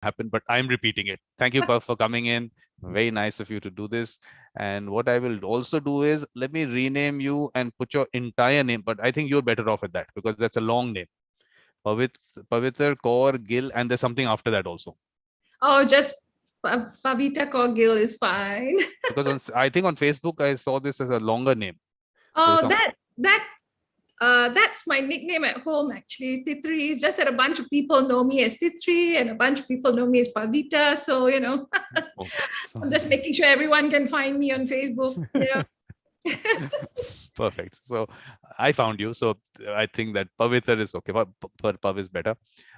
happen, but I'm repeating it. Thank you, Pav, for coming in. Very nice of you to do this. And what I will also do is let me rename you and put your entire name, but I think you're better off with that because that's a long name. Pavitar Kaur Gill, and there's something after that also. Oh, just Pavitar Kaur Gill is fine. Because I think on Facebook I saw this as a longer name. Oh, that's my nickname at home, actually. Titri. It's just that a bunch of people know me as Titri and a bunch of people know me as Pavita. So, I'm just making sure everyone can find me on Facebook. Yeah. Perfect. So I found you. So I think that Pavitra is okay, but Pav is better.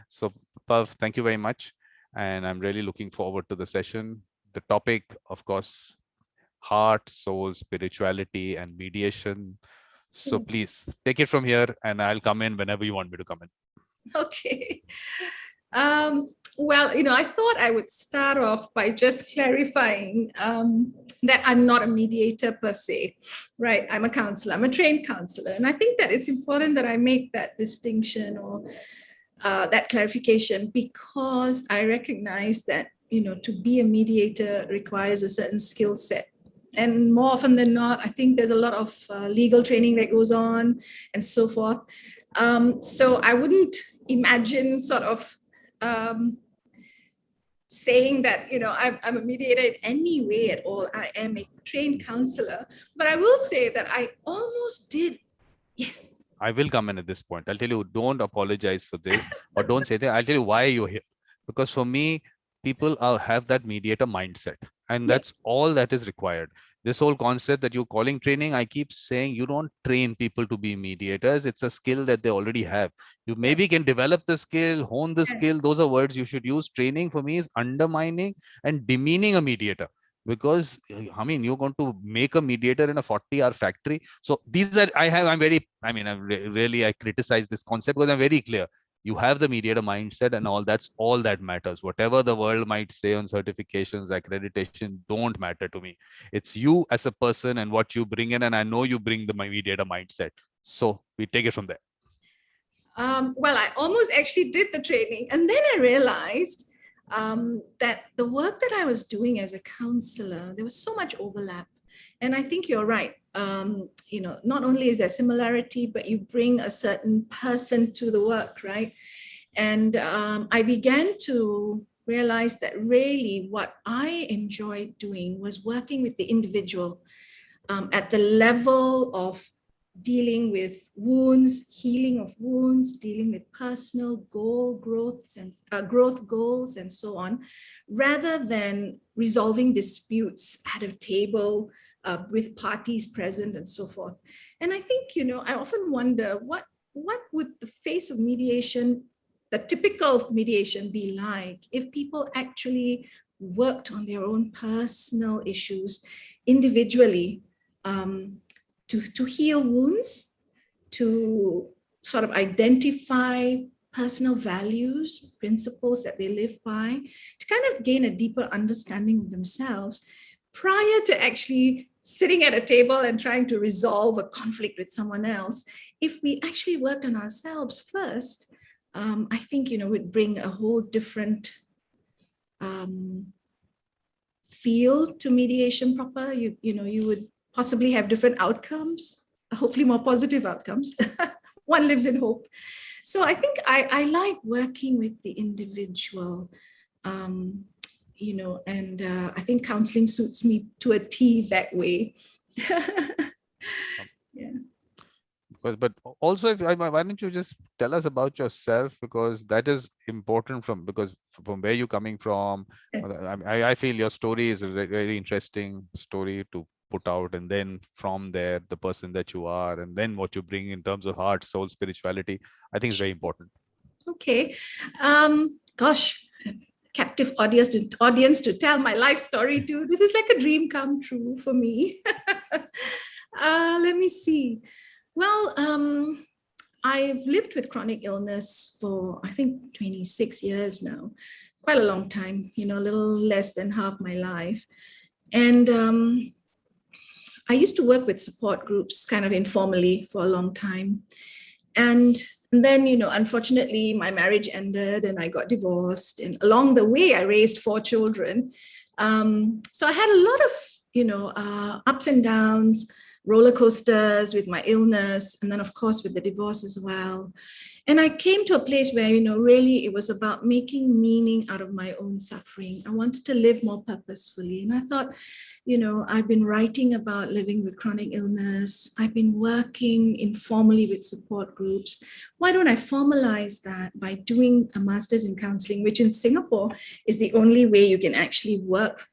So Pav, thank you very much. And I'm really looking forward to the session. The topic, of course, heart, soul, spirituality, and mediation. So please take it from here and I'll come in whenever you want me to come in. Okay. Well, I thought I would start off by just clarifying that I'm not a mediator per se, right? I'm a counselor. I'm a trained counselor. And I think that it's important that I make that distinction or that clarification because I recognize that, to be a mediator requires a certain skill set. And more often than not, I think there's a lot of legal training that goes on and so forth. So I wouldn't imagine sort of saying that, I'm a mediator in any way at all. I am a trained counselor, but I will say that I almost did. Yes. I will come in at this point. I'll tell you, don't apologize for this or don't say that. I'll tell you why you're here. Because for me, people have that mediator mindset. And that's all that is required. This whole concept that you're calling training, I keep saying you don't train people to be mediators. It's a skill that they already have. You maybe can develop the skill, hone the skill. Those are words you should use. Training for me is undermining and demeaning a mediator. Because you're going to make a mediator in a 40-hour factory. So these are, I criticize this concept because I'm very clear. You have the mediator mindset and all, that's all that matters. Whatever the world might say on certifications, accreditation, don't matter to me. It's you as a person and what you bring in. And I know you bring the mediator mindset. So we take it from there. Well, I almost actually did the training. And then I realized that the work that I was doing as a counselor, there was so much overlap. And I think you're right. Not only is there similarity, but you bring a certain person to the work, right? And I began to realize that really what I enjoyed doing was working with the individual at the level of dealing with wounds, healing of wounds, dealing with personal growth goals and so on, rather than resolving disputes at a table with parties present and so forth. And I think, I often wonder what would the face of mediation, the typical mediation, be like if people actually worked on their own personal issues individually, to heal wounds, to sort of identify personal values, principles that they live by, to kind of gain a deeper understanding of themselves prior to actually sitting at a table and trying to resolve a conflict with someone else. If we actually worked on ourselves first, I think, would bring a whole different feel to mediation proper. You would possibly have different outcomes, hopefully more positive outcomes. One lives in hope. So I think I like working with the individual, and I think counseling suits me to a T that way. Yeah. But also, why don't you just tell us about yourself, because that is important from where you're coming from. Yes. I feel your story is a very interesting story to put out, and then from there the person that you are, and then what you bring in terms of heart, soul, spirituality, I think is very important. Okay. Gosh, captive audience to tell my life story to. This is like a dream come true for me. Let me see. Well, I've lived with chronic illness for, I think, 26 years now. Quite a long time, a little less than half my life. And I used to work with support groups kind of informally for a long time. And And then, unfortunately, my marriage ended and I got divorced. And along the way, I raised 4 children. So I had a lot of, ups and downs, roller coasters with my illness, and then, of course, with the divorce as well. And I came to a place where, really it was about making meaning out of my own suffering. I wanted to live more purposefully. And I thought, I've been writing about living with chronic illness. I've been working informally with support groups. Why don't I formalize that by doing a master's in counseling, which in Singapore is the only way you can actually work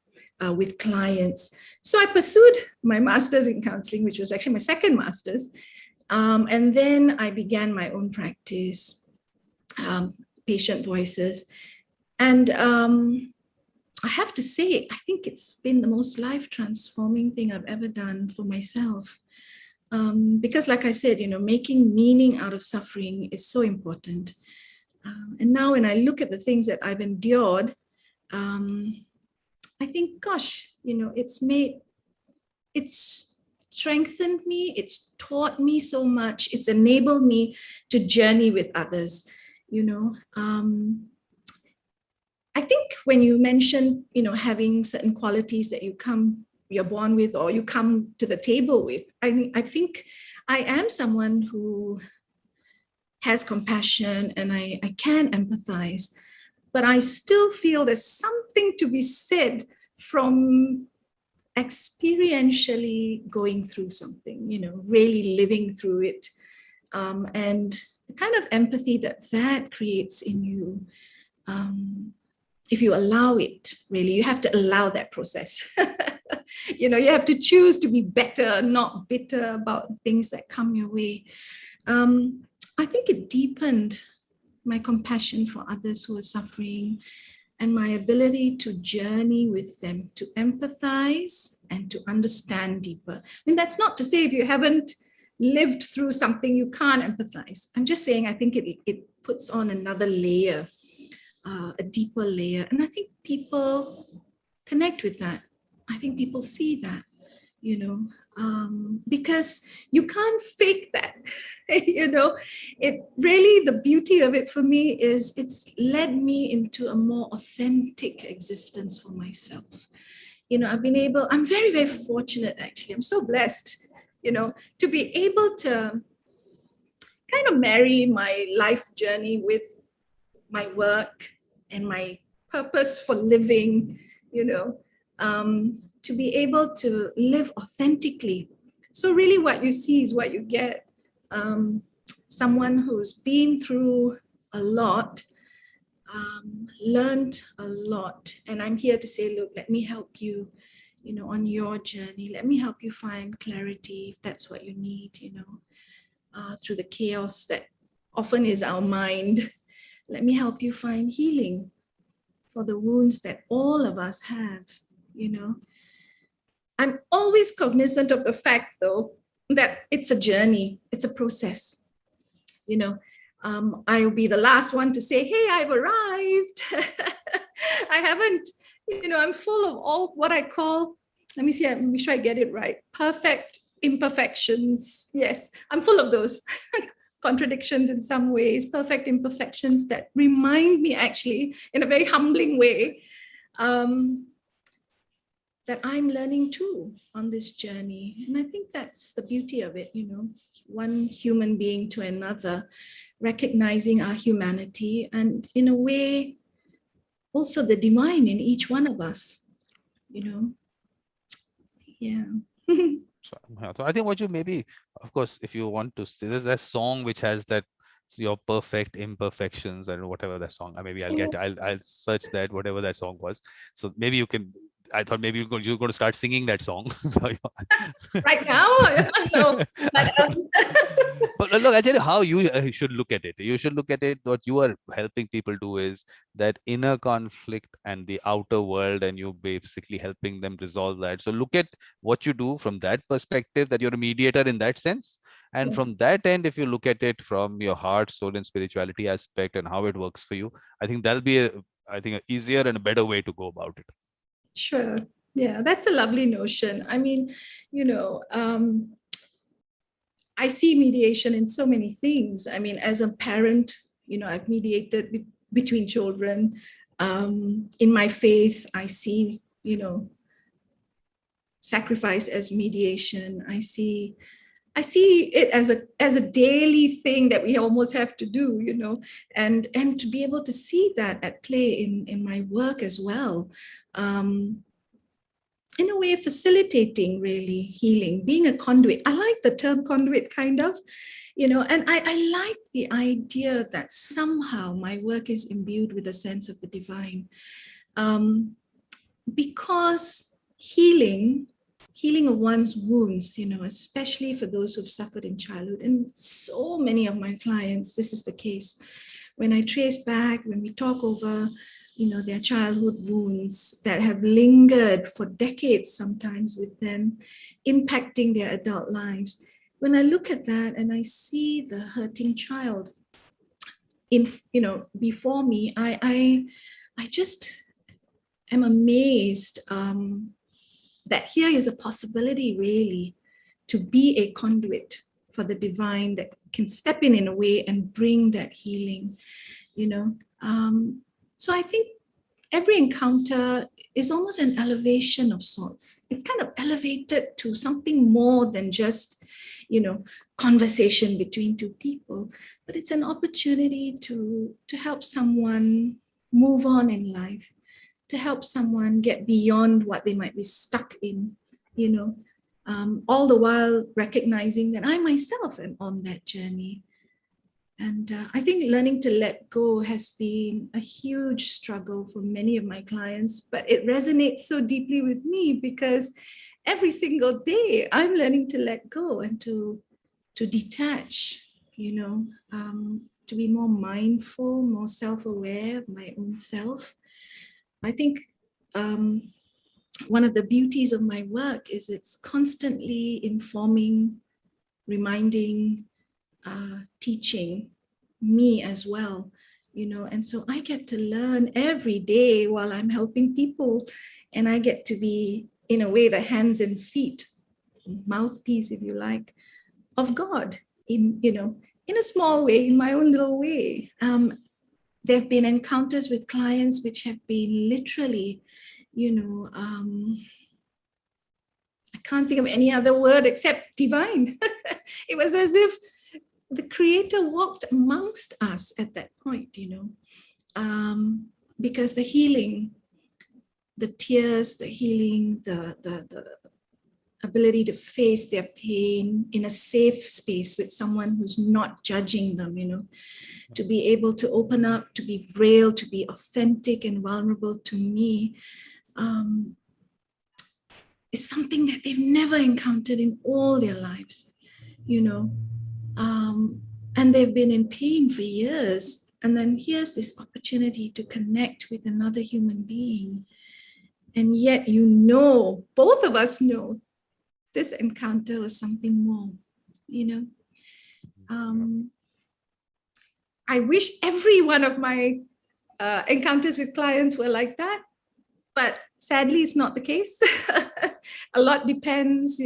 with clients. So I pursued my master's in counseling, which was actually my second master's. And then I began my own practice, Patient Voices. And I have to say, I think it's been the most life-transforming thing I've ever done for myself. Because like I said, making meaning out of suffering is so important. And now when I look at the things that I've endured, I think, gosh, it's strengthened me, it's taught me so much, it's enabled me to journey with others. I think when you mention, having certain qualities that you're born with or you come to the table with, I think I am someone who has compassion and I can empathize, but I still feel there's something to be said from experientially going through something, really living through it. And the kind of empathy that creates in you, if you allow it, really, you have to allow that process. You have to choose to be better, not bitter about things that come your way. I think it deepened my compassion for others who are suffering and my ability to journey with them, to empathize and to understand deeper. That's not to say if you haven't lived through something, you can't empathize. I'm just saying, I think it puts on another layer, a deeper layer. And I think people connect with that. I think people see that, because you can't fake that. It really, the beauty of it for me is it's led me into a more authentic existence for myself. I'm very, very fortunate, actually. I'm so blessed, to be able to kind of marry my life journey with my work and my purpose for living, to be able to live authentically. So really what you see is what you get. Someone who's been through a lot, learned a lot. And I'm here to say, look, let me help you, on your journey. Let me help you find clarity if that's what you need, through the chaos that often is our mind. Let me help you find healing for the wounds that all of us have, I'm always cognizant of the fact, though, that it's a journey, it's a process. I'll be the last one to say, hey, I've arrived. I haven't, I'm full of all what I call, let me make sure I get it right, perfect imperfections. Yes, I'm full of those. Contradictions in some ways, perfect imperfections that remind me, actually, in a very humbling way, that I'm learning too on this journey. And I think that's the beauty of it, one human being to another, recognizing our humanity and, in a way, also the divine in each one of us, Yeah. So I think what you maybe, of course, if you want to see, there's that song which has that your perfect imperfections and whatever that song. Maybe I'll search that, whatever that song was. So maybe you can. I thought maybe you're going to start singing that song. Right now? No. But look, I'll tell you how you should look at it. You should look at it. What you are helping people do is that inner conflict and the outer world, and you basically helping them resolve that. So look at what you do from that perspective, that you're a mediator in that sense. And from that end, if you look at it from your heart, soul, and spirituality aspect and how it works for you, I think that'll be an easier and a better way to go about it. Sure. Yeah, that's a lovely notion. I see mediation in so many things. I mean, as a parent, I've mediated between children. In my faith, I see, sacrifice as mediation. I see it as a daily thing that we almost have to do, and to be able to see that at play in my work as well. In a way, facilitating really healing, being a conduit. I like the term conduit, kind of, and I like the idea that somehow my work is imbued with a sense of the divine, because healing of one's wounds, especially for those who've suffered in childhood, and so many of my clients, this is the case. When I trace back, when we talk over, their childhood wounds that have lingered for decades sometimes with them, impacting their adult lives. When I look at that and I see the hurting child before me, I just am amazed that here is a possibility really to be a conduit for the divine that can step in a way and bring that healing, So I think every encounter is almost an elevation of sorts. It's kind of elevated to something more than just, conversation between two people, but it's an opportunity to help someone move on in life, to help someone get beyond what they might be stuck in, all the while recognizing that I myself am on that journey. And I think learning to let go has been a huge struggle for many of my clients, but it resonates so deeply with me because every single day I'm learning to let go and to detach, to be more mindful, more self-aware of my own self. I think one of the beauties of my work is it's constantly informing, reminding, teaching me as well, and so I get to learn every day while I'm helping people, and I get to be, in a way, the hands and feet, mouthpiece, if you like, of God in a small way, in my own little way. There have been encounters with clients which have been literally, I can't think of any other word except divine. It was as if the Creator walked amongst us at that point, because the healing, the tears, the healing, the ability to face their pain in a safe space with someone who's not judging them, to be able to open up, to be real, to be authentic and vulnerable to me, is something that they've never encountered in all their lives, and they've been in pain for years. And then here's this opportunity to connect with another human being. And yet, both of us know this encounter was something more, I wish every one of my encounters with clients were like that, but sadly, it's not the case. A lot depends,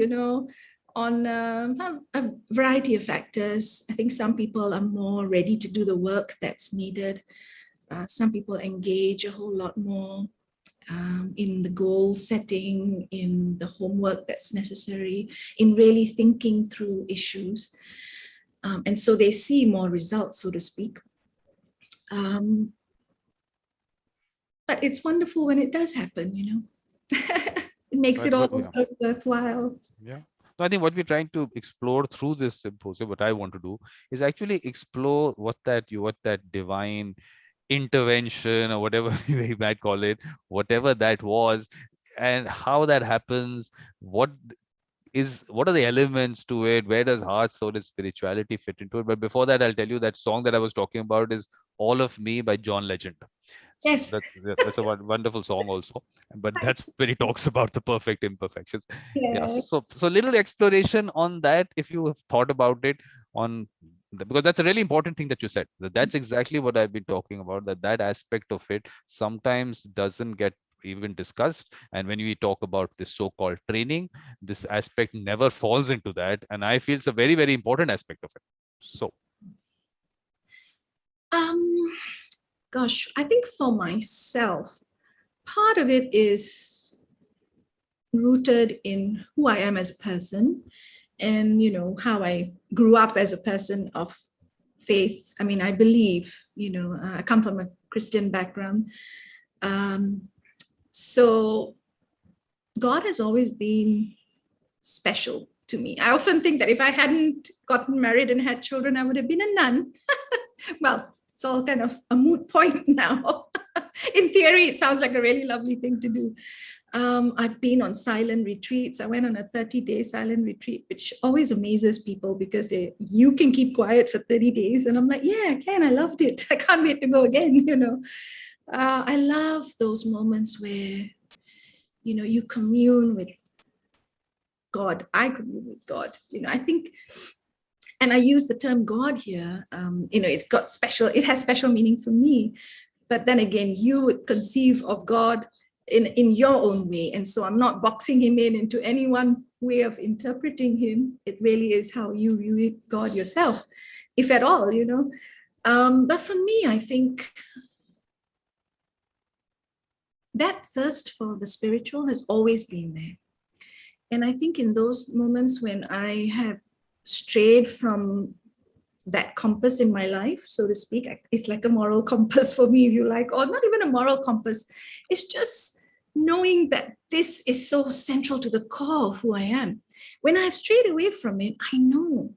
on a variety of factors. I think some people are more ready to do the work that's needed. Some people engage a whole lot more in the goal setting, in the homework that's necessary, in really thinking through issues. And so they see more results, so to speak. But it's wonderful when it does happen, It makes it almost worthwhile. Yeah. So I think what we're trying to explore through this symposium, what I want to do, is actually explore what that divine intervention, or whatever we might call it, whatever that was, and how that happens, what are the elements to it, where does heart, soul, and spirituality fit into it. But before that, I'll tell you that song that I was talking about is All of Me by John Legend. Yes. That's a wonderful song also, but that's where he talks about the perfect imperfections. Yeah. So little exploration on that, if you have thought about it, because that's a really important thing that you said. That's exactly what I've been talking about, that aspect of it sometimes doesn't get even discussed. And when we talk about this so-called training, this aspect never falls into that. And I feel it's a very, very important aspect of it. So. Gosh, I think for myself, part of it is rooted in who I am as a person and, how I grew up as a person of faith. I mean, I believe, I come from a Christian background. So God has always been special to me. I often think that if I hadn't gotten married and had children, I would have been a nun. Well, it's all kind of a moot point now. In theory, it sounds like a really lovely thing to do. I've been on silent retreats. I went on a 30-day silent retreat, which always amazes people because you can keep quiet for 30 days. And I'm like, yeah, I can. I loved it. I can't wait to go again, I love those moments where, you commune with God. I commune with God. I think, and I use the term God here, it has special meaning for me. But then again, you would conceive of God in your own way. And so I'm not boxing him into any one way of interpreting him. It really is how you view God yourself, if at all, But for me, I think that thirst for the spiritual has always been there. And I think in those moments when I have strayed from that compass in my life, so to speak, it's like a moral compass for me, if you like, or not even a moral compass. It's just knowing that this is so central to the core of who I am. When I've strayed away from it, I know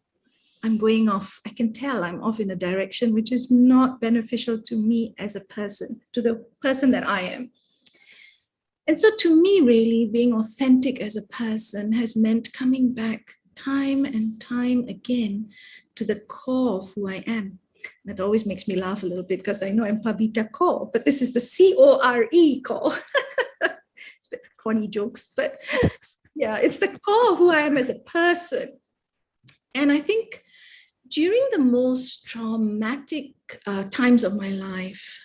I'm going off. I can tell I'm off in a direction which is not beneficial to me as a person, to the person that I am. And so to me, really, being authentic as a person has meant coming back time and time again to the core of who I am. That always makes me laugh a little bit because I know I'm Pavitar Kaur, but this is the C-O-R-E core. It's a bit corny jokes, but yeah, it's the core of who I am as a person. And I think during the most traumatic times of my life,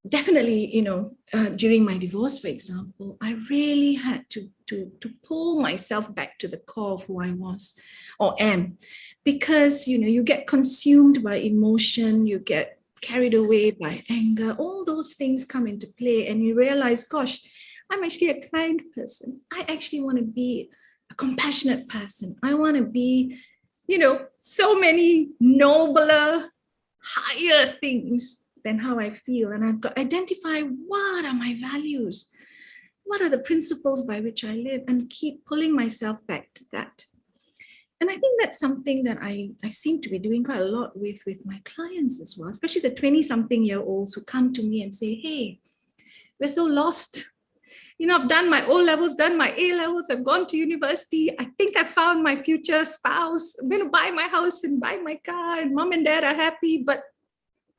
definitely, during my divorce, for example, I really had to pull myself back to the core of who I was or am, because, you get consumed by emotion, you get carried away by anger, all those things come into play and you realize, gosh, I'm actually a kind person. I actually want to be a compassionate person. I want to be, so many nobler, higher things than how I feel. And I've got to identify what are my values, what are the principles by which I live, and keep pulling myself back to that. And I think that's something that I seem to be doing quite a lot with my clients as well, especially the 20-something-year-olds who come to me and say, hey, we're so lost. I've done my O levels, done my A levels, I've gone to university. I think I found my future spouse. I'm going to buy my house and buy my car, and mom and dad are happy, but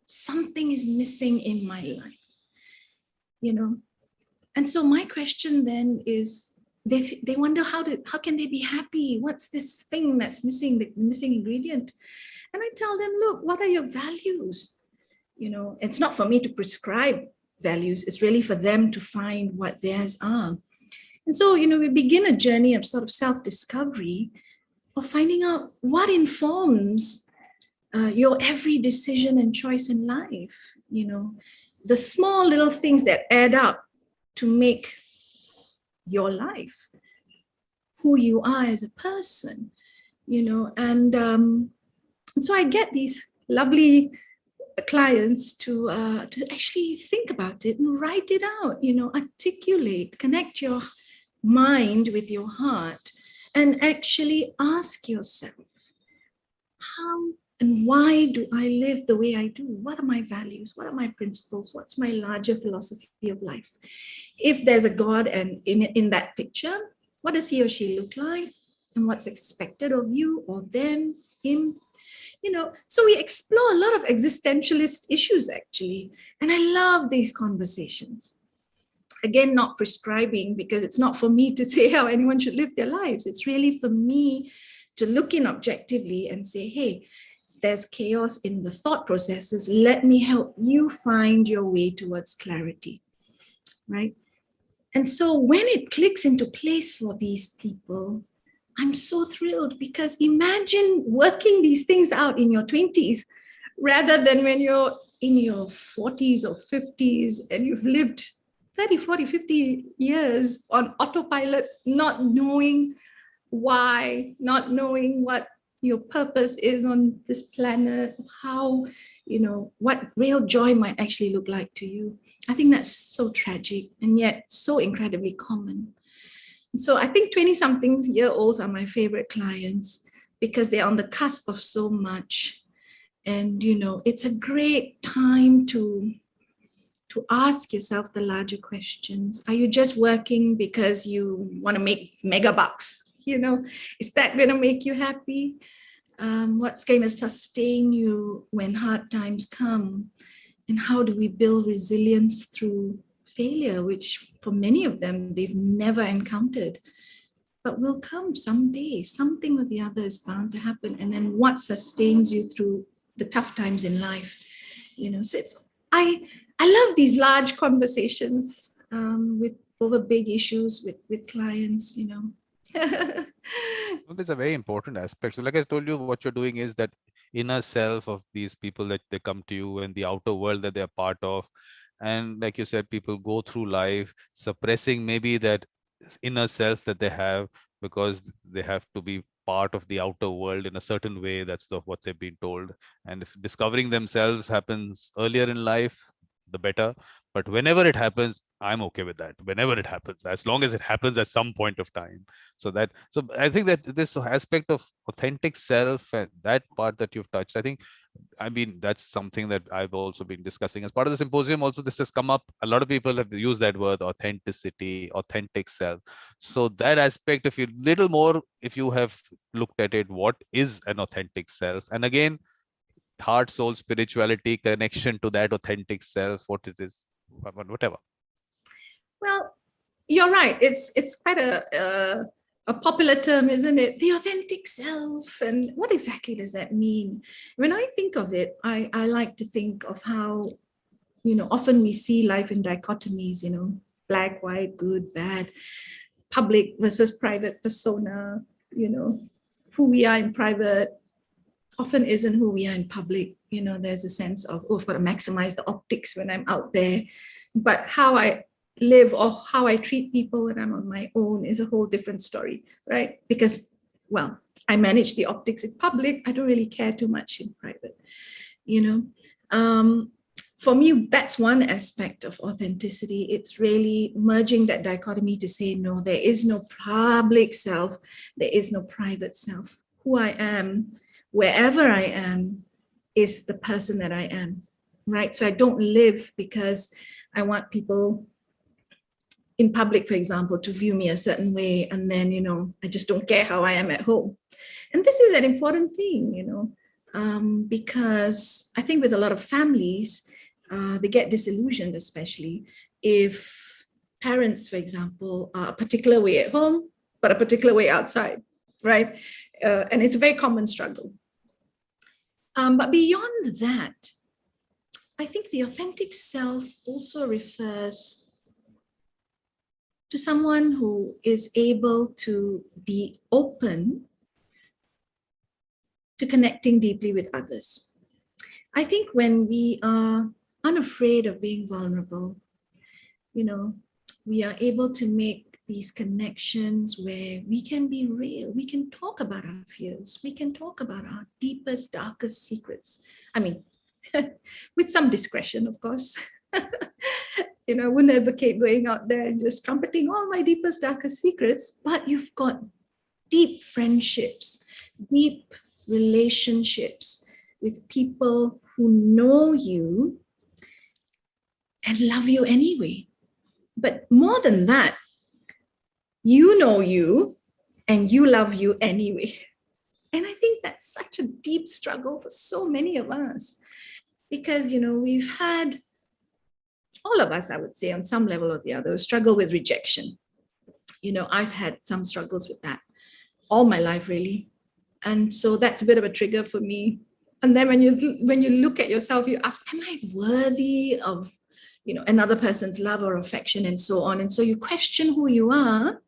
something is missing in my life, And so my question then is, they wonder how can they be happy? What's this thing that's missing, the missing ingredient? And I tell them, look, what are your values? It's not for me to prescribe values. It's really for them to find what theirs are. And so, we begin a journey of sort of self-discovery, of finding out what informs your every decision and choice in life, the small little things that add up to make your life, who you are as a person, and so I get these lovely clients to actually think about it and write it out, articulate, connect your mind with your heart, and actually ask yourself, how and why do I live the way I do? What are my values? What are my principles? What's my larger philosophy of life? If there's a God and in that picture, what does he or she look like? And what's expected of you or them, him? So we explore a lot of existentialist issues, actually. And I love these conversations. Again, not prescribing, because it's not for me to say how anyone should live their lives. It's really for me to look in objectively and say, hey, there's chaos in the thought processes, let me help you find your way towards clarity, right? And so when it clicks into place for these people, I'm so thrilled, because imagine working these things out in your 20s rather than when you're in your 40s or 50s and you've lived 30, 40, 50 years on autopilot, not knowing why, not knowing what your purpose is on this planet, how, what real joy might actually look like to you. I think that's so tragic and yet so incredibly common. So I think 20-something-year-olds are my favorite clients because they're on the cusp of so much. And, it's a great time to ask yourself the larger questions. Are you just working because you want to make mega bucks? Is that going to make you happy? What's going to sustain you when hard times come? And how do we build resilience through failure, which for many of them, they've never encountered, but will come someday. Something or the other is bound to happen. And then what sustains you through the tough times in life? So I love these large conversations with over big issues with clients, Well, there's a very important aspect. So like I told you, what you're doing is that inner self of these people that they come to you and the outer world that they're part of. And like you said, people go through life suppressing maybe that inner self that they have because they have to be part of the outer world in a certain way. That's what they've been told. And if discovering themselves happens earlier in life, the better. But whenever it happens, I'm okay with that. Whenever it happens, as long as it happens at some point of time. So I think that this aspect of authentic self and that part that you've touched, I mean, that's something that I've also been discussing as part of the symposium. Also, this has come up. A lot of people have used that word, authenticity, authentic self. So that aspect, if you have looked at it, what is an authentic self? And again, heart, soul, spirituality, connection to that authentic self, what it is, whatever. Well, you're right. It's quite a popular term, isn't it? The authentic self. And what exactly does that mean? When I think of it, I like to think of how, often we see life in dichotomies, black, white, good, bad, public versus private persona, who we are in private often isn't who we are in public. There's a sense of, I've got to maximize the optics when I'm out there. But how I live or how I treat people when I'm on my own is a whole different story, right? Because, well, I manage the optics in public. I don't really care too much in private, For me, that's one aspect of authenticity. It's really merging that dichotomy to say, no, there is no public self. There is no private self. Who I am, wherever I am, is the person that I am, right? So I don't live because I want people in public, for example, to view me a certain way. And then, I just don't care how I am at home. And this is an important thing, because I think with a lot of families, they get disillusioned, especially if parents, for example, are a particular way at home, but a particular way outside, right? And it's a very common struggle. But beyond that, I think the authentic self also refers to someone who is able to be open to connecting deeply with others. I think when we are unafraid of being vulnerable, we are able to make these connections where we can be real. We can talk about our fears. We can talk about our deepest, darkest secrets. I mean, with some discretion, of course. I wouldn't advocate going out there and just trumpeting all my deepest, darkest secrets, but you've got deep friendships, deep relationships with people who know you and love you anyway. But more than that, you know you and you love you anyway. And I think that's such a deep struggle for so many of us because, we've had, all of us, I would say, on some level or the other, struggle with rejection. I've had some struggles with that all my life, really. And so that's a bit of a trigger for me And then when you look at yourself, you ask, am I worthy of, another person's love or affection, and so on. And so you question who you are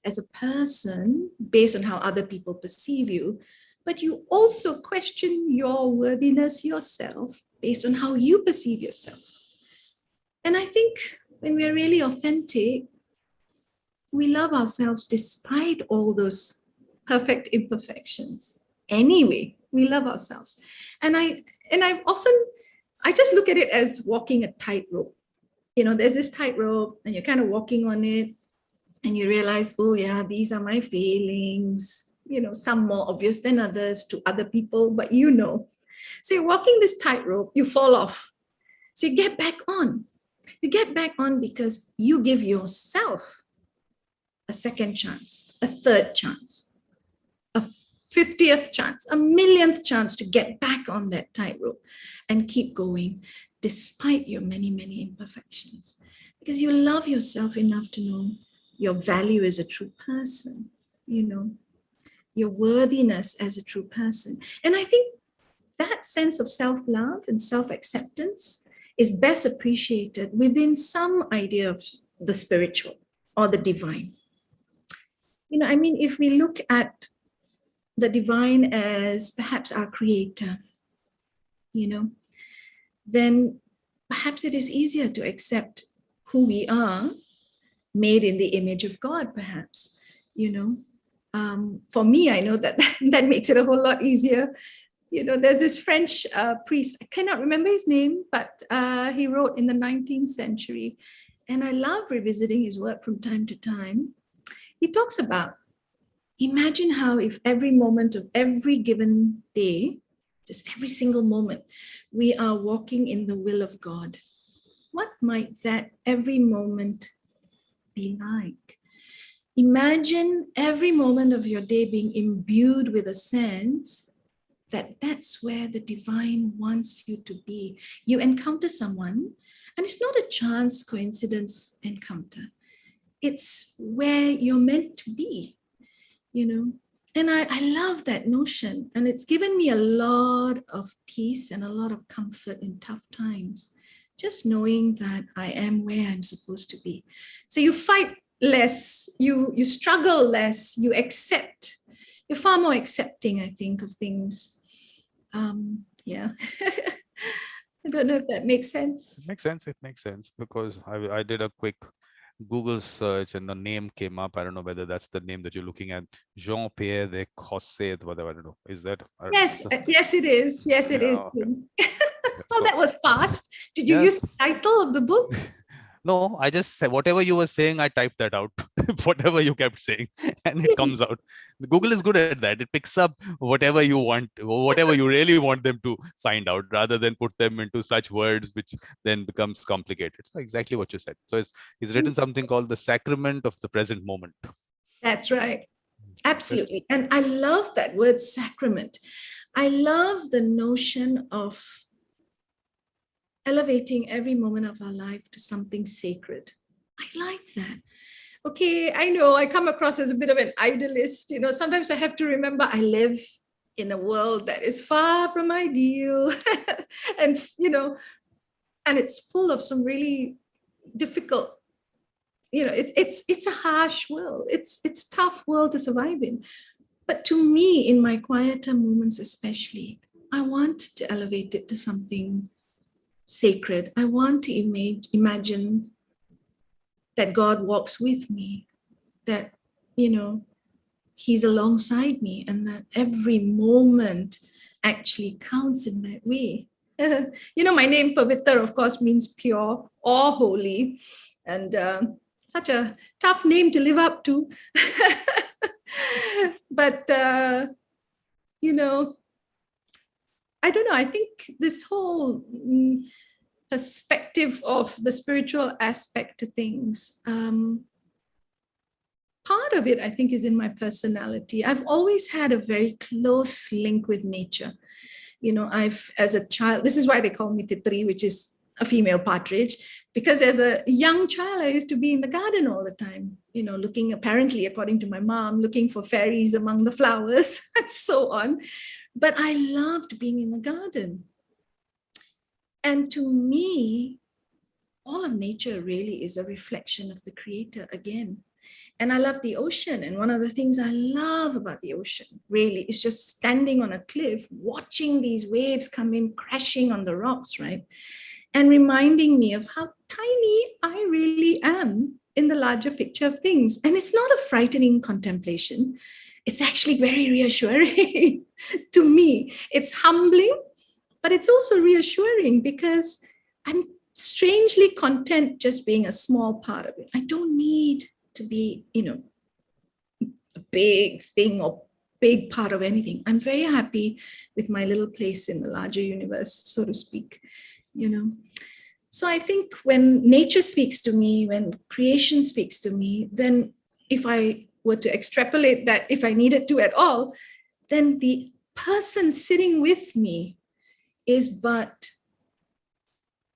as a person based on how other people perceive you, but you also question your worthiness yourself based on how you perceive yourself. And I think when we're really authentic, we love ourselves despite all those perfect imperfections. Anyway, we love ourselves. And I just look at it as walking a tightrope. There's this tightrope and you're kind of walking on it and you realize, oh yeah, these are my failings, some more obvious than others to other people, but So you're walking this tightrope, you fall off. So you get back on. You get back on because you give yourself a second chance, a third chance, a 50th chance, a millionth chance to get back on that tightrope and keep going despite your many, many imperfections. Because you love yourself enough to know your value as a true person, your worthiness as a true person. And I think that sense of self-love and self-acceptance is best appreciated within some idea of the spiritual or the divine. If we look at the divine as perhaps our creator, then perhaps it is easier to accept who we are, made in the image of God, perhaps, For me, I know that makes it a whole lot easier. There's this French priest, I cannot remember his name, but he wrote in the 19th century, and I love revisiting his work from time to time. He talks about, imagine how if every moment of every given day, just every single moment, we are walking in the will of God. What might that every moment be like? Imagine every moment of your day being imbued with a sense that that's where the divine wants you to be. You encounter someone, and it's not a chance coincidence encounter. It's where you're meant to be, And I love that notion. And it's given me a lot of peace and a lot of comfort in tough times, just knowing that I am where I'm supposed to be. So you fight less, you struggle less, you accept. You're far more accepting, I think, of things. Yeah. I don't know if that makes sense. It makes sense because I did a quick Google search and the name came up. I don't know whether that's the name that you're looking at. Jean-Pierre de Cosset, whatever. I don't know. Is that? Yes, yes, it is. Yes, it is. Okay. Oh, that was fast. Did you use the title of the book? No, I just said whatever you were saying, I typed that out. Whatever you kept saying, and it comes out. Google is good at that. It picks up whatever you want, whatever you really want them to find out, rather than put them into such words which then becomes complicated. So exactly what you said. So he's written something called the Sacrament of the Present Moment. That's right. Absolutely. And I love that word sacrament. I love the notion of elevating every moment of our life to something sacred. I like that. Okay, I know I come across as a bit of an idealist. Sometimes I have to remember I live in a world that is far from ideal. And, and it's full of some really difficult, it's a harsh world. It's a tough world to survive in. But to me, in my quieter moments especially, I want to elevate it to something sacred. I want to imagine that God walks with me, that, he's alongside me, and that every moment actually counts in that way. My name Pavitar, of course, means pure or holy, and such a tough name to live up to. But, I don't know. I think this whole perspective of the spiritual aspect to things, part of it, I think, is in my personality. I've always had a very close link with nature. As a child, this is why they call me Titri, which is a female partridge, because as a young child, I used to be in the garden all the time, looking, apparently, according to my mom, looking for fairies among the flowers and so on. but I loved being in the garden. And to me, all of nature really is a reflection of the Creator again. And I love the ocean. And one of the things I love about the ocean really is just standing on a cliff, watching these waves come in, crashing on the rocks, right? And reminding me of how tiny I really am in the larger picture of things. And it's not a frightening contemplation. It's actually very reassuring to me. It's humbling, but it's also reassuring because I'm strangely content just being a small part of it. I don't need to be, a big thing or big part of anything. I'm very happy with my little place in the larger universe, so to speak, So I think when nature speaks to me, when creation speaks to me, then if I were to extrapolate that, if I needed to at all, then the person sitting with me is but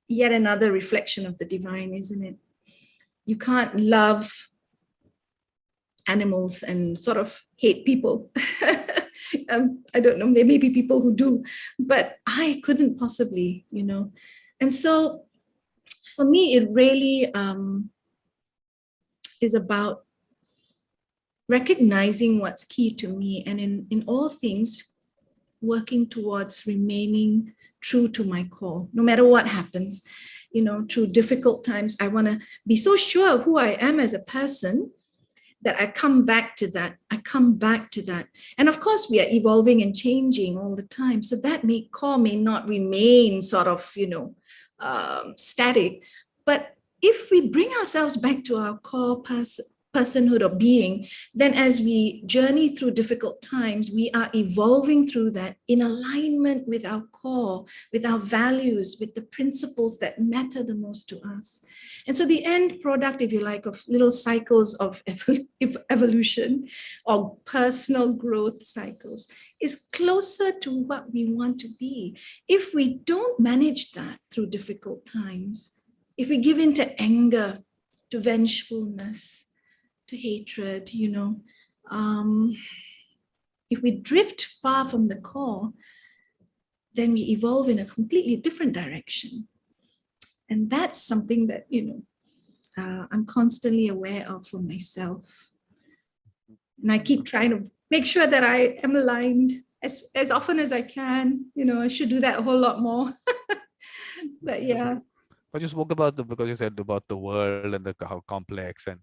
yet another reflection of the divine, isn't it? You can't love animals and sort of hate people. I don't know, there may be people who do, but I couldn't possibly, And so for me, it really is about recognizing what's key to me, and in all things, working towards remaining true to my core, no matter what happens, through difficult times. I want to be so sure of who I am as a person that I come back to that. And of course, we are evolving and changing all the time. So that core may not remain sort of, static. But if we bring ourselves back to our core personhood or being, then as we journey through difficult times, we are evolving through that in alignment with our core, with our values, with the principles that matter the most to us. And so the end product, if you like, of little cycles of evolution or personal growth cycles is closer to what we want to be. If we don't manage that through difficult times, if we give in to anger, to vengefulness, to hatred, if we drift far from the core, then we evolve in a completely different direction. And that's something that, I'm constantly aware of for myself. And I keep trying to make sure that I am aligned as often as I can. I should do that a whole lot more. But yeah. But you spoke about because you said about the world and how complex and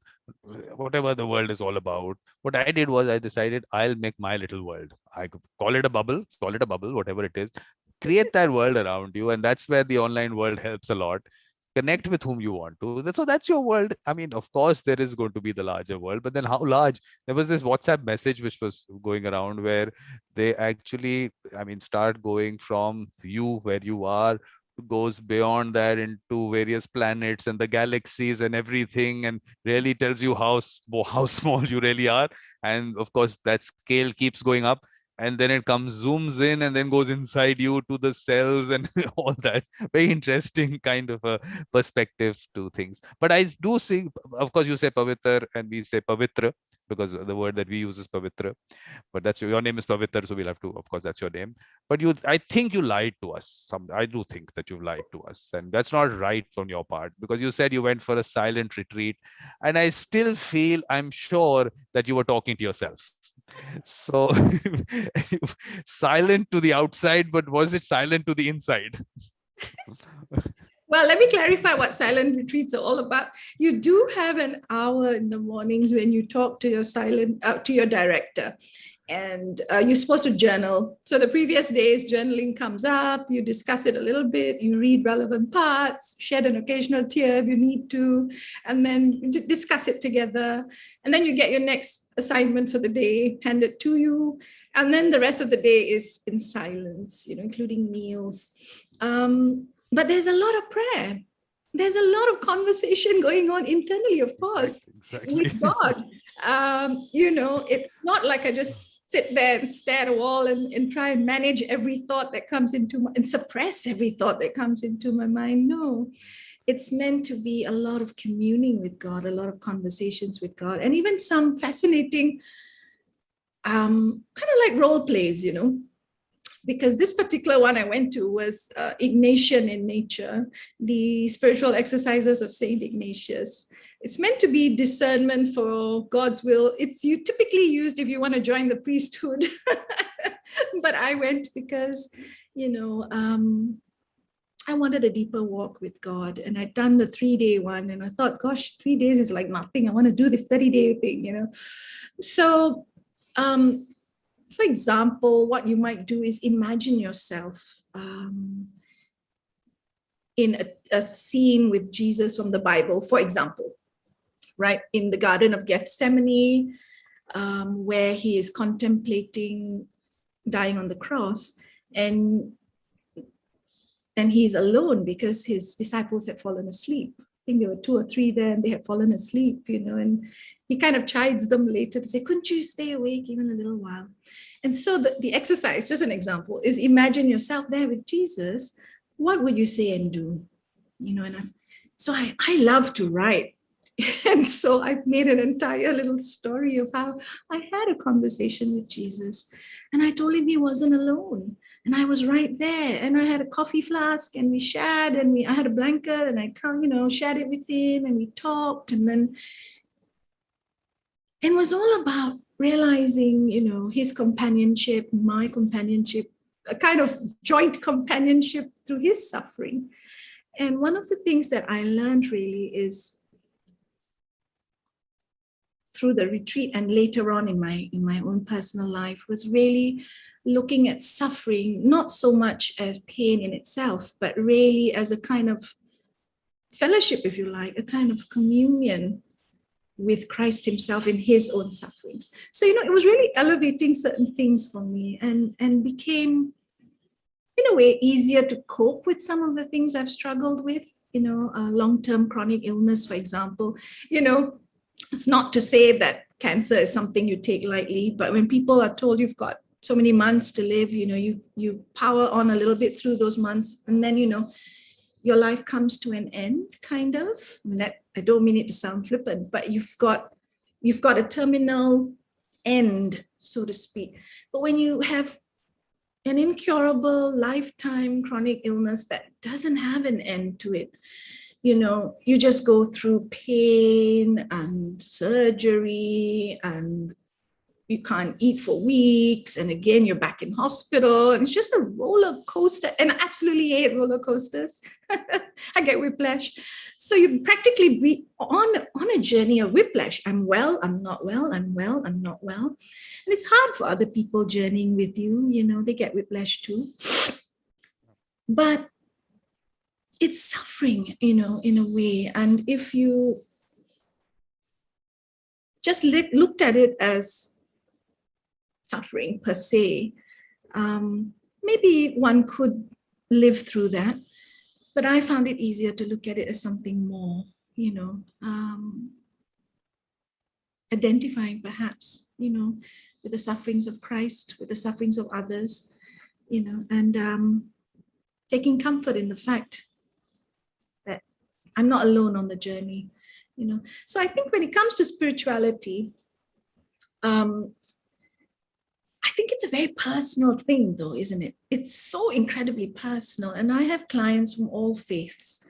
whatever the world is all about. What I did was I decided I'll make my little world. I could call it a bubble, whatever it is. Create that world around you. And that's where the online world helps a lot. Connect with whom you want to. So that's your world. I mean, of course, there is going to be the larger world, but then how large? There was this WhatsApp message which was going around where they actually, start going from you where you are, goes beyond that into various planets and the galaxies and everything, and really tells you how small you really are. And of course, that scale keeps going up. And then it zooms in and then goes inside you to the cells and all that. Very interesting kind of a perspective to things. But I do see, of course, you say Pavitar and we say Pavitra because the word that we use is Pavitra. But that's your name is Pavitar, so we'll have to, of course, that's your name. But I think you lied to us. I do think that you lied to us. And that's not right on your part because you said you went for a silent retreat. And I still feel, I'm sure that you were talking to yourself. So silent to the outside, but was it silent to the inside? Well, let me clarify what silent retreats are all about. You do have an hour in the mornings when you talk to your director, and you're supposed to journal. So the previous day's journaling comes up, you discuss it a little bit, you read relevant parts, shed an occasional tear if you need to, and then discuss it together. And then you get your next assignment for the day handed to you. And then the rest of the day is in silence, including meals. But there's a lot of prayer. There's a lot of conversation going on internally, of course, exactly. With God. It's not like I just sit there and stare at a wall and try and manage every thought that comes into and suppress every thought that comes into my mind. No, it's meant to be a lot of communing with God, a lot of conversations with God, and even some fascinating kind of like role plays, because this particular one I went to was Ignatian in nature, the spiritual exercises of Saint Ignatius. It's meant to be discernment for God's will. It's typically used if you want to join the priesthood. But I went because, I wanted a deeper walk with God, and I'd done the 3-day one, and I thought, gosh, 3 days is like nothing. I want to do this 30-day thing, So, for example, what you might do is imagine yourself in a scene with Jesus from the Bible, for example, right in the Garden of Gethsemane, where he is contemplating dying on the cross, and he's alone because his disciples had fallen asleep. I think there were 2 or 3 there, and they had fallen asleep, and he kind of chides them later to say, couldn't you stay awake even a little while? And so the exercise, just an example, is imagine yourself there with Jesus. What would you say and do? I love to write. And so I've made an entire little story of how I had a conversation with Jesus, and I told him he wasn't alone. And I was right there, and I had a coffee flask, and we shared, and I had a blanket, and I shared it with him, and we talked, and then it was all about realizing, his companionship, my companionship, a kind of joint companionship through his suffering. And one of the things that I learned really is through the retreat and later on in my own personal life was really looking at suffering, not so much as pain in itself, but really as a kind of fellowship, if you like, a kind of communion with Christ himself in his own sufferings. So, it was really elevating certain things for me and became, in a way, easier to cope with some of the things I've struggled with, long-term chronic illness, for example. It's not to say that cancer is something you take lightly, but when people are told you've got so many months to live, you power on a little bit through those months, and then, your life comes to an end, kind of. I don't mean it to sound flippant, but you've got a terminal end, so to speak. But when you have an incurable lifetime chronic illness that doesn't have an end to it, you just go through pain and surgery, and you can't eat for weeks, and again you're back in hospital, and it's just a roller coaster. And I absolutely hate roller coasters. I get whiplash. So you practically be on a journey of whiplash. I'm well, I'm not well, I'm well, I'm not well. And it's hard for other people journeying with you, they get whiplash too. But it's suffering, in a way. And if you just looked at it as suffering per se, maybe one could live through that. But I found it easier to look at it as something more, identifying perhaps, with the sufferings of Christ, with the sufferings of others, and taking comfort in the fact that I'm not alone on the journey, So I think when it comes to spirituality, I think it's a very personal thing, though, isn't it? It's so incredibly personal. And I have clients from all faiths.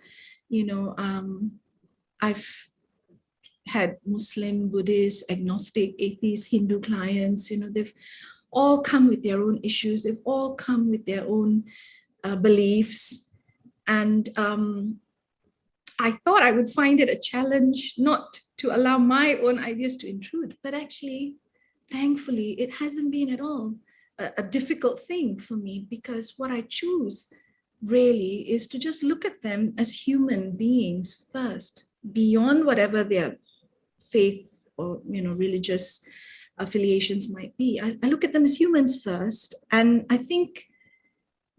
I've had Muslim, Buddhist, agnostic, atheist, Hindu clients. They've all come with their own issues. They've all come with their own beliefs. And I thought I would find it a challenge not to allow my own ideas to intrude, but actually, thankfully, it hasn't been at all a difficult thing for me, because what I choose really is to just look at them as human beings first, beyond whatever their faith or religious affiliations might be. I look at them as humans first, and I think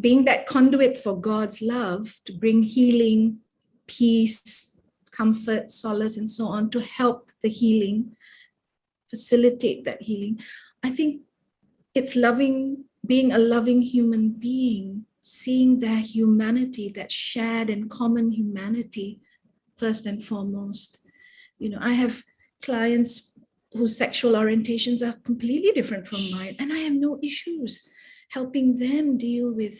being that conduit for God's love to bring healing, peace, comfort, solace, and so on, to help the healing, facilitate that healing. I think it's being a loving human being, seeing their humanity, that shared and common humanity, first and foremost. I have clients whose sexual orientations are completely different from mine, and I have no issues helping them deal with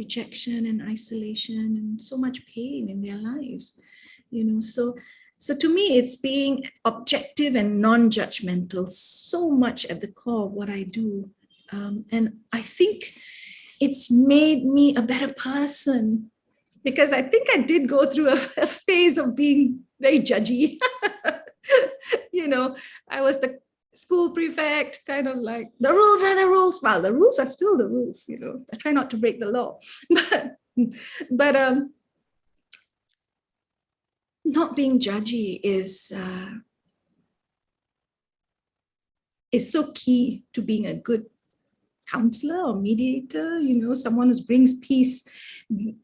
rejection and isolation and so much pain in their lives. So to me, it's being objective and non-judgmental so much at the core of what I do. And I think it's made me a better person, because I think I did go through a phase of being very judgy. I was the school prefect, kind of like, the rules are the rules. Well, the rules are still the rules. I try not to break the law, but not being judgy is so key to being a good counselor or mediator, someone who brings peace,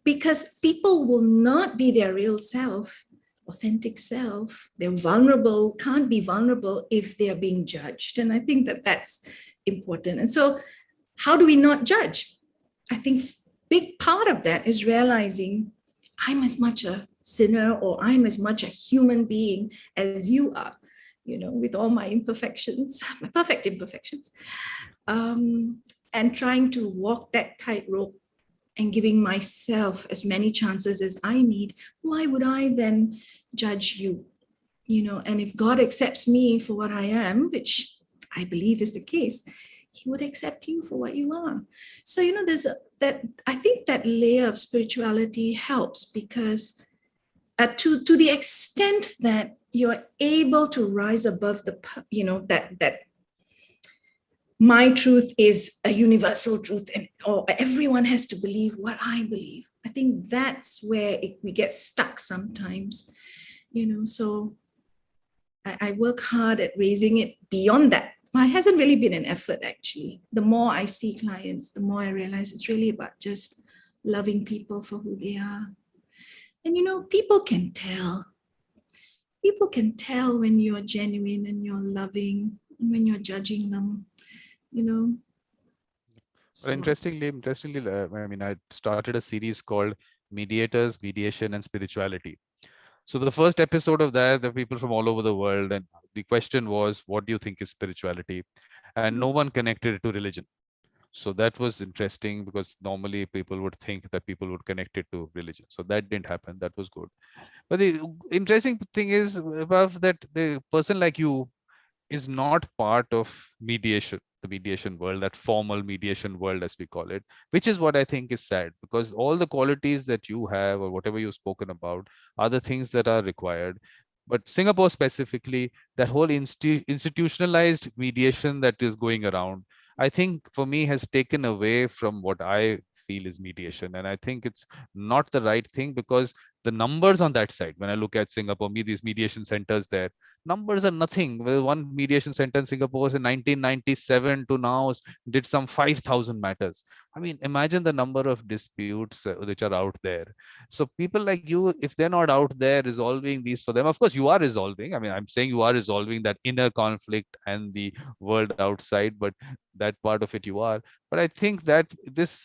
because people will not be their real self, authentic self. They're vulnerable, can't be vulnerable if they're being judged. And I think that that's important. And so how do we not judge? I think big part of that is realizing I'm as much a sinner, or I'm as much a human being as you are, with all my imperfections, my perfect imperfections, and trying to walk that tightrope and giving myself as many chances as I need. Why would I then judge you? And if God accepts me for what I am, which I believe is the case, he would accept you for what you are. So, there's I think that layer of spirituality helps, because to the extent that you're able to rise above that my truth is a universal truth, or everyone has to believe what I believe. I think that's where we get stuck sometimes, so I work hard at raising it beyond that. Well, it hasn't really been an effort, actually. The more I see clients, the more I realize it's really about just loving people for who they are. And, people can tell. People can tell when you're genuine and you're loving, and when you're judging them, But interestingly, I started a series called Mediators, Mediation, and Spirituality. So the first episode of that, the people from all over the world, and the question was, what do you think is spirituality? And no one connected it to religion. So that was interesting, because normally people would think that people would connect it to religion. So that didn't happen. That was good. But the interesting thing is, above that, the person like you is not part of mediation, the mediation world, that formal mediation world, as we call it, which is what I think is sad, because all the qualities that you have, or whatever you've spoken about, are the things that are required. But Singapore specifically, that whole institutionalized mediation that is going around, I think for me has taken away from what I feel is mediation. And I think it's not the right thing, because the numbers on that side, when I look at Singapore, these mediation centers there, numbers are nothing. Well, one mediation center in Singapore in 1997 to now did some 5,000 matters. I mean, imagine the number of disputes which are out there. So people like you, if they're not out there resolving these for them, of course you are resolving. I mean, I'm saying you are resolving that inner conflict and the world outside, but that part of it you are. But I think that's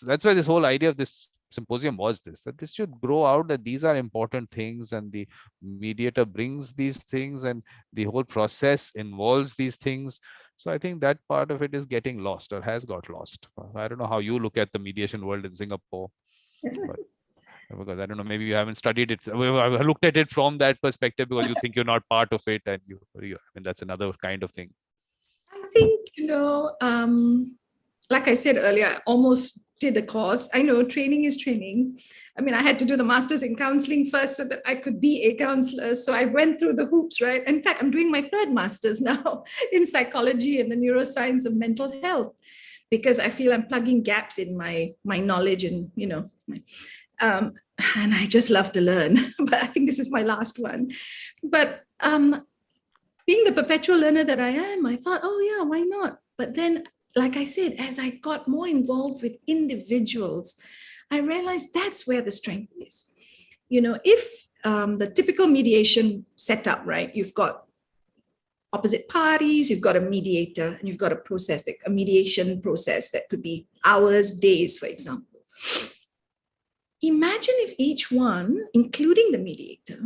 why this whole idea of this symposium was that this should grow out, that these are important things, and the mediator brings these things, and the whole process involves these things. So I think that part of it is getting lost, or has got lost. I don't know how you look at the mediation world in Singapore, but because I don't know, maybe you haven't studied it. I looked at it from that perspective, because you think you're not part of it, and I mean, that's another kind of thing. I think, like I said earlier, I almost did the course. I know training is training. I mean, I had to do the master's in counseling first so that I could be a counselor. So I went through the hoops, right? In fact, I'm doing my third master's now in psychology and the neuroscience of mental health, because I feel I'm plugging gaps in my knowledge, and, and I just love to learn. But I think this is my last one. But being the perpetual learner that I am, I thought, oh yeah, why not? But then, like I said, as I got more involved with individuals, I realized that's where the strength is. If the typical mediation setup, right, you've got opposite parties, you've got a mediator, and you've got a process, like a mediation process that could be hours, days, for example. Imagine if each one, including the mediator,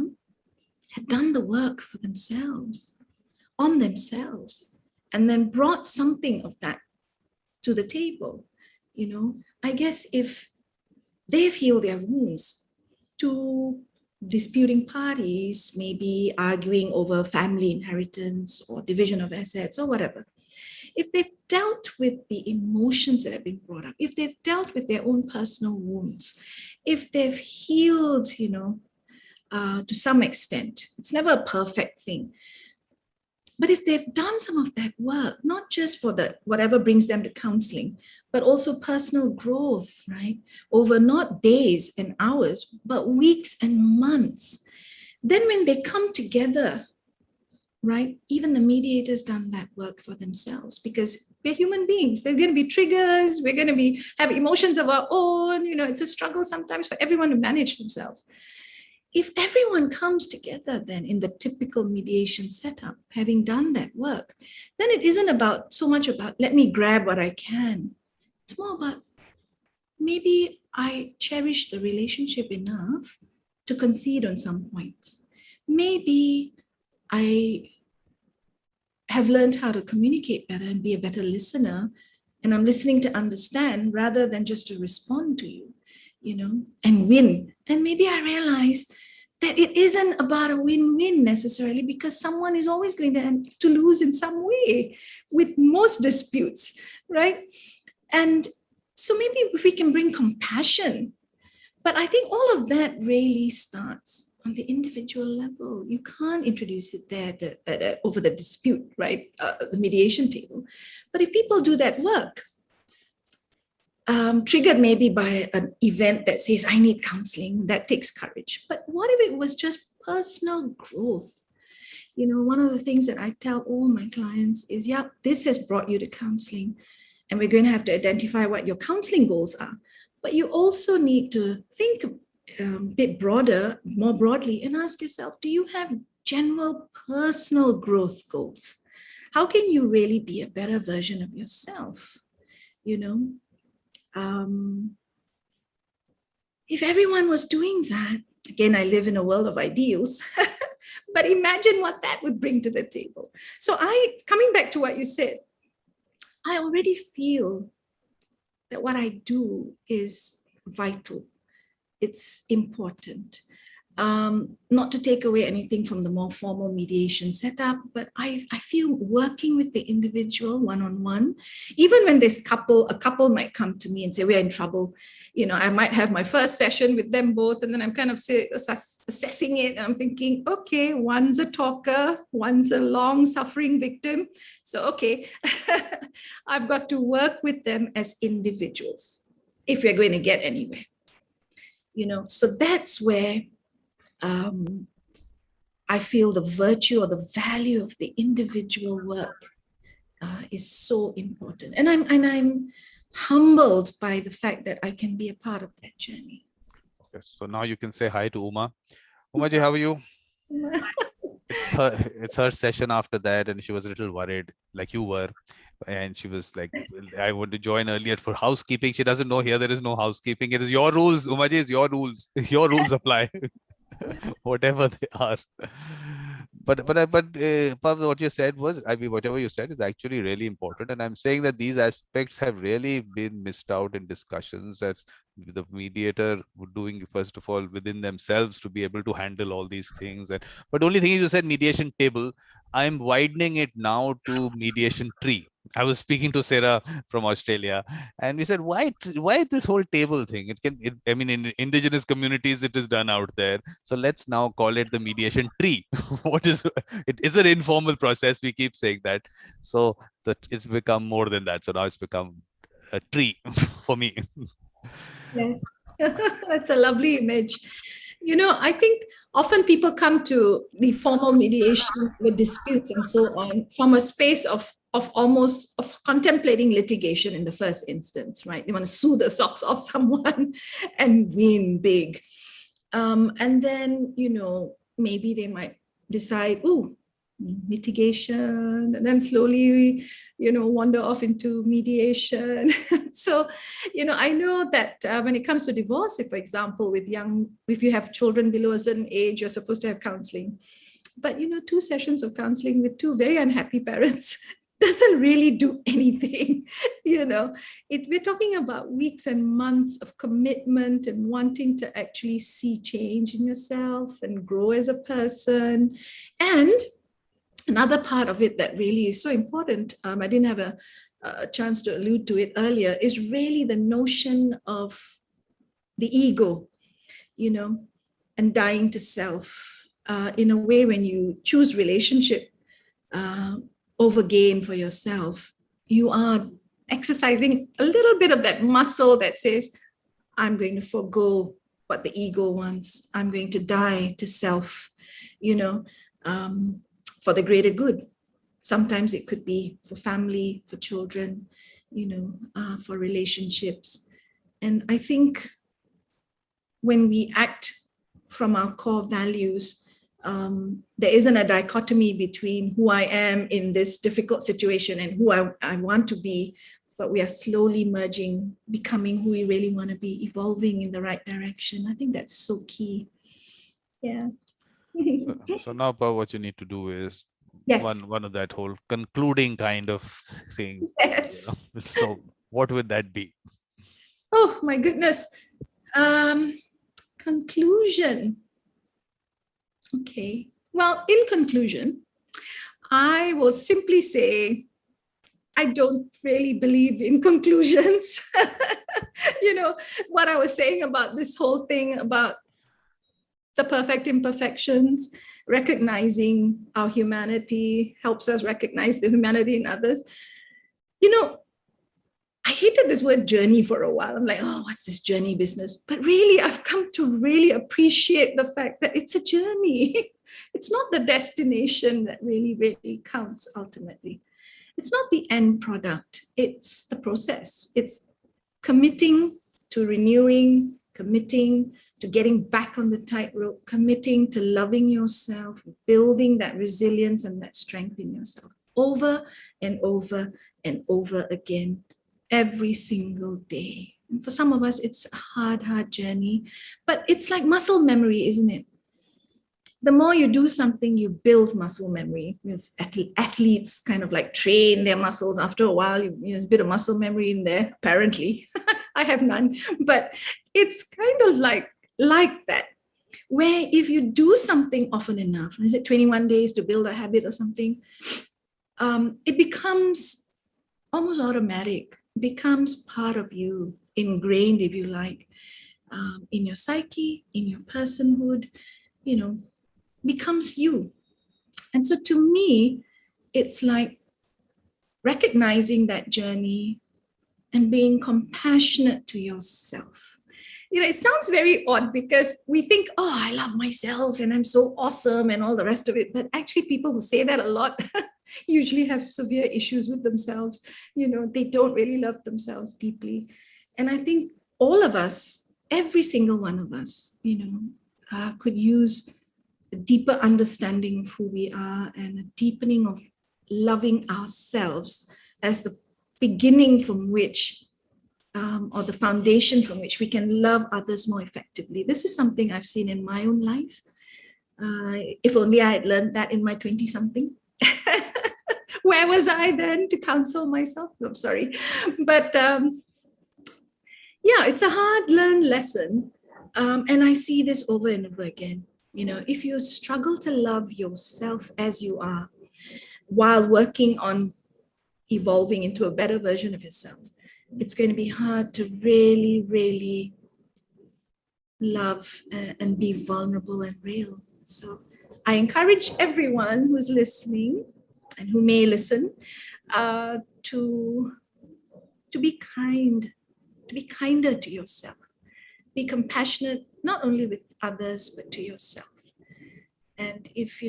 had done the work for themselves, on themselves, and then brought something of that to the table. I guess if they've healed their wounds, two disputing parties may be arguing over family inheritance or division of assets or whatever. If they've dealt with the emotions that have been brought up, if they've dealt with their own personal wounds, if they've healed, to some extent, it's never a perfect thing. But if they've done some of that work, not just for the whatever brings them to counseling, but also personal growth, right? Over not days and hours, but weeks and months. Then when they come together, right? Even the mediator's done that work for themselves, because we're human beings. There's going to be triggers. We're going to have emotions of our own. It's a struggle sometimes for everyone to manage themselves. If everyone comes together then in the typical mediation setup, having done that work, then it isn't so much about let me grab what I can. It's more about maybe I cherish the relationship enough to concede on some points. Maybe I have learned how to communicate better and be a better listener, and I'm listening to understand rather than just to respond to you, and win. And maybe I realize that it isn't about a win-win necessarily, because someone is always going to lose in some way with most disputes, right? And so maybe if we can bring compassion, but I think all of that really starts on the individual level. You can't introduce it there over the dispute, right? The mediation table. But if people do that work, triggered maybe by an event that says, I need counseling, that takes courage. But what if it was just personal growth? One of the things that I tell all my clients is, yeah, this has brought you to counseling, and we're going to have to identify what your counseling goals are. But you also need to think a bit broader, more broadly, and ask yourself, do you have general personal growth goals? How can you really be a better version of yourself? If everyone was doing that, again, I live in a world of ideals, but imagine what that would bring to the table. So coming back to what you said, I already feel that what I do is vital. It's important. Not to take away anything from the more formal mediation setup, but I feel working with the individual one-on-one, even when a couple might come to me and say, we're in trouble. I might have my first session with them both, and then I'm kind of assessing it. And I'm thinking, okay, one's a talker, one's a long-suffering victim. So, okay, I've got to work with them as individuals if we're going to get anywhere. So that's where I feel the virtue or the value of the individual work is so important, and I'm humbled by the fact that I can be a part of that journey. Okay, so now you can say hi to Uma. Umaji, how are you? It's her session after that, and she was a little worried, like you were. And she was like, I want to join earlier for housekeeping. She doesn't know here there is no housekeeping. It is your rules, Umaji, it's your rules. Your rules apply. Whatever they are. But what you said was, whatever you said is actually really important. And I'm saying that these aspects have really been missed out in discussions as the mediator doing, first of all, within themselves to be able to handle all these things. But only thing is, you said mediation table. I'm widening it now to mediation tree. I was speaking to Sarah from Australia, and we said, why this whole table thing? In indigenous communities, it is done out there. So let's now call it the mediation tree. It is an informal process. We keep saying that. So that it's become more than that. So now it's become a tree for me. Yes, that's a lovely image. I think often people come to the formal mediation with disputes and so on from a space of contemplating litigation in the first instance, right? They want to sue the socks off someone and win big. And then, maybe they might decide, mitigation, and then slowly, wander off into mediation. So, I know that when it comes to divorce, if, for example, if you have children below a certain age, you're supposed to have counseling. But, 2 sessions of counseling with 2 very unhappy parents doesn't really do anything. We're talking about weeks and months of commitment and wanting to actually see change in yourself and grow as a person. And another part of it that really is so important, I didn't have a chance to allude to it earlier, is really the notion of the ego, and dying to self. In a way, when you choose relationship over gain for yourself, you are exercising a little bit of that muscle that says, I'm going to forego what the ego wants. I'm going to die to self, for the greater good. Sometimes it could be for family, for children, for relationships. And I think when we act from our core values, there isn't a dichotomy between who I am in this difficult situation and who I want to be, but we are slowly merging, becoming who we really want to be, evolving in the right direction. I think that's so key. Yeah. So now, Pav, what you need to do is Yes. one of that whole concluding kind of thing. Yes. So what would that be? Oh my goodness. Conclusion. Okay. Well, in conclusion, I will simply say I don't really believe in conclusions. What I was saying about this whole thing about the perfect imperfections, recognizing our humanity helps us recognize the humanity in others. I hated this word journey for a while. I'm like, oh, what's this journey business? But really, I've come to really appreciate the fact that it's a journey. It's not the destination that really, really counts ultimately. It's not the end product. It's the process. It's committing to renewing, committing to getting back on the tightrope, committing to loving yourself, building that resilience and that strength in yourself over and over and over again, every single day. And for some of us, it's a hard journey, but it's like muscle memory, isn't it? The more you do something, you build muscle memory. Athletes kind of like train their muscles. After a while, there's a bit of muscle memory in there, apparently. I have none, but it's kind of like that, where if you do something often enough, is it 21 days to build a habit or something? It becomes almost automatic, becomes part of you, ingrained, if you like, in your psyche, in your personhood, becomes you. And so to me, it's like recognizing that journey and being compassionate to yourself. It sounds very odd because we think, oh, I love myself and I'm so awesome and all the rest of it. But actually, people who say that a lot usually have severe issues with themselves. They don't really love themselves deeply. And I think all of us, every single one of us, could use a deeper understanding of who we are and a deepening of loving ourselves as the beginning from which, or the foundation from which we can love others more effectively. This is something I've seen in my own life. If only I had learned that in my 20-something. Where was I then to counsel myself? I'm sorry. But it's a hard-learned lesson. And I see this over and over again. If you struggle to love yourself as you are, while working on evolving into a better version of yourself, it's going to be hard to really, really love and be vulnerable and real. So I encourage everyone who's listening and who may listen to be kind, to be kinder to yourself. Be compassionate, not only with others, but to yourself. And if,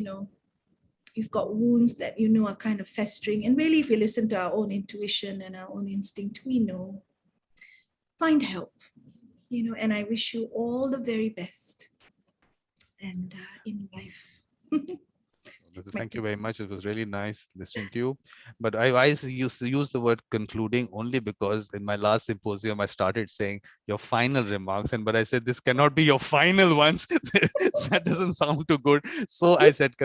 you've got wounds that are kind of festering, and really if we listen to our own intuition and our own instinct, we know, find help, and I wish you all the very best and in life. It's my Thank you pleasure. very much. It was really nice listening to you. But I use the word concluding only because in my last symposium I started saying your final remarks, and but I said this cannot be your final ones. That doesn't sound too good. So I said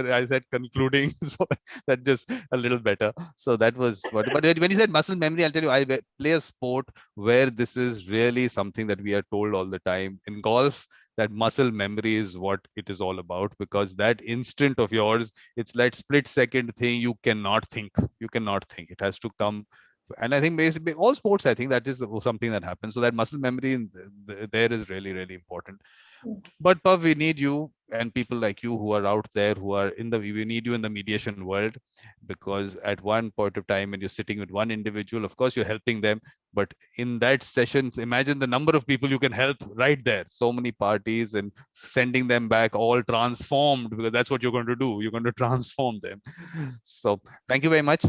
concluding. So that just a little better. So that was what. But when you said muscle memory, I'll tell you, play a sport where this is really something that we are told all the time. In golf, that muscle memory is what it is all about, because that instant of yours, it's that split second thing. You cannot think, it has to come. And I think basically all sports, I think that is something that happens. So that muscle memory there is really, really important. But Pav, we need you and people like you who are out there, who are in the, we need you in the mediation world, because at one point of time when you're sitting with one individual, of course you're helping them, but in that session, imagine the number of people you can help right there. So many parties, and sending them back all transformed, because that's what you're going to do. You're going to transform them. So thank you very much.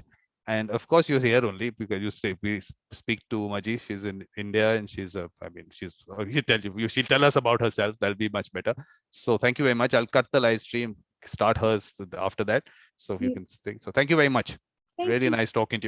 And of course, you're here only because we speak to Maji. She's in India, and I mean, she'll tell us about herself. That'll be much better. So thank you very much. I'll cut the live stream, start hers after that. So if you Yeah. can think. So thank you very much. Thank Really you. nice talking to you.